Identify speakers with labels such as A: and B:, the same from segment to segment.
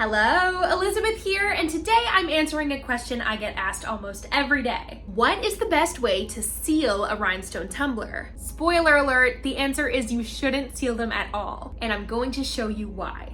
A: Hello, Elizabeth here, and today I'm answering a question I get asked almost every day. What is the best way to seal a rhinestone tumbler? Spoiler alert, the answer is you shouldn't seal them at all, and I'm going to show you why.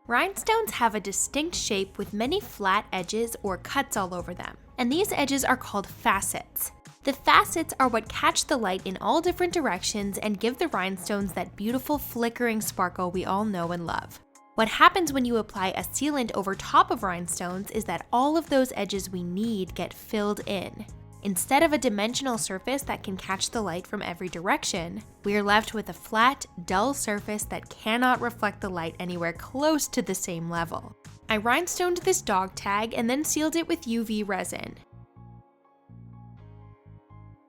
A: Rhinestones have a distinct shape with many flat edges or cuts all over them, and these edges are called facets. The facets are what catch the light in all different directions and give the rhinestones that beautiful flickering sparkle we all know and love. What happens when you apply a sealant over top of rhinestones is that all of those edges we need get filled in. Instead of a dimensional surface that can catch the light from every direction, we are left with a flat, dull surface that cannot reflect the light anywhere close to the same level. I rhinestoned this dog tag and then sealed it with UV resin.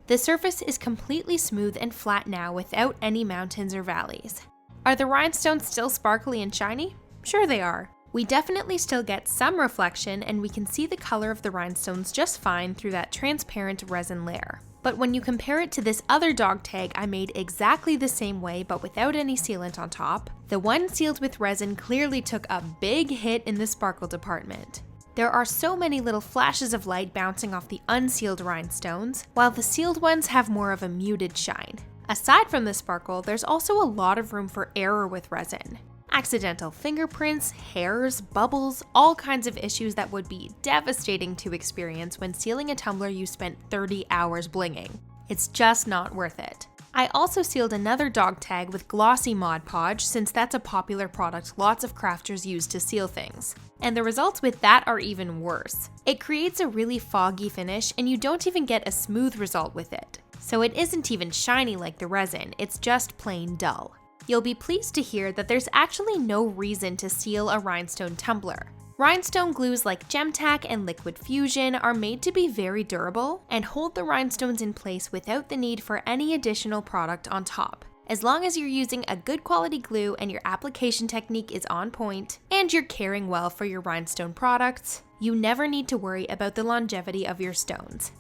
A: The surface is completely smooth and flat now without any mountains or valleys. Are the rhinestones still sparkly and shiny? Sure they are. We definitely still get some reflection and we can see the color of the rhinestones just fine through that transparent resin layer. But when you compare it to this other dog tag I made exactly the same way but without any sealant on top, the one sealed with resin clearly took a big hit in the sparkle department. There are so many little flashes of light bouncing off the unsealed rhinestones, while the sealed ones have more of a muted shine. Aside from the sparkle, there's also a lot of room for error with resin. Accidental fingerprints, hairs, bubbles, all kinds of issues that would be devastating to experience when sealing a tumbler you spent 30 hours blinging. It's just not worth it. I also sealed another dog tag with glossy Mod Podge since that's a popular product lots of crafters use to seal things. And the results with that are even worse. It creates a really foggy finish and you don't even get a smooth result with it. So it isn't even shiny like the resin, it's just plain dull. You'll be pleased to hear that there's actually no reason to seal a rhinestone tumbler. Rhinestone glues like Gem-Tack and Liquid Fusion are made to be very durable and hold the rhinestones in place without the need for any additional product on top. As long as you're using a good quality glue and your application technique is on point, and you're caring well for your rhinestone products, you never need to worry about the longevity of your stones.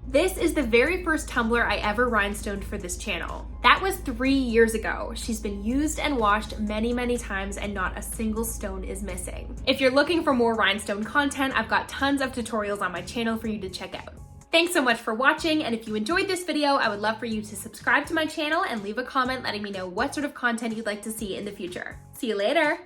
A: This is the very first tumbler I ever rhinestoned for this channel. That was 3 years ago. She's been used and washed many times and not a single stone is missing. If you're looking for more rhinestone content, I've got tons of tutorials on my channel for you to check out. Thanks so much for watching, and if you enjoyed this video, I would love for you to subscribe to my channel and leave a comment letting me know what sort of content you'd like to see in the future. See you later!